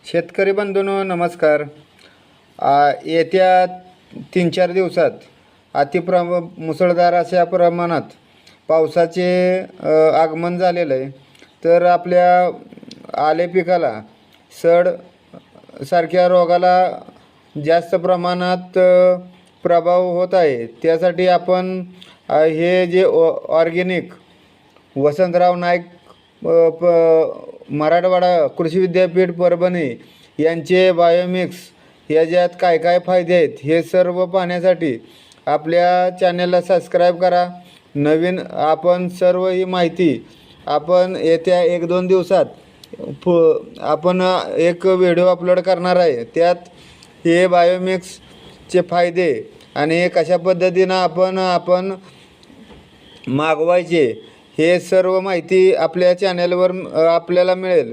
शेतकरी बंधूंनो नमस्कार. येत्या 3-4 दिवसात मुसळधार अशा प्रमाणात पावसाचे आगमन झालेलं आहे. तर आपल्या आले पिकाला सड सारख्या रोगाला जास्त प्रमाणात प्रभाव होत आहे. त्यासाठी आपण हे जे ऑर्गेनिक वसंतराव नाईक मराठवाडा कृषी विद्यापीठ परभणी यांचे बायोमिक्स याच्यात काय काय फायदे आहेत हे सर्व पाहण्यासाठी आपल्या चॅनलला सबस्क्राईब करा. नवीन आपण सर्व ही माहिती आपण येत्या 1-2 दिवसात आपण एक व्हिडिओ अपलोड करणार आहे. त्यात हे बायोमिक्सचे फायदे आणि कशा पद्धतीनं आपण मागवायचे हे सर्व माहिती आपल्या चॅनलवर आपल्याला मिळेल.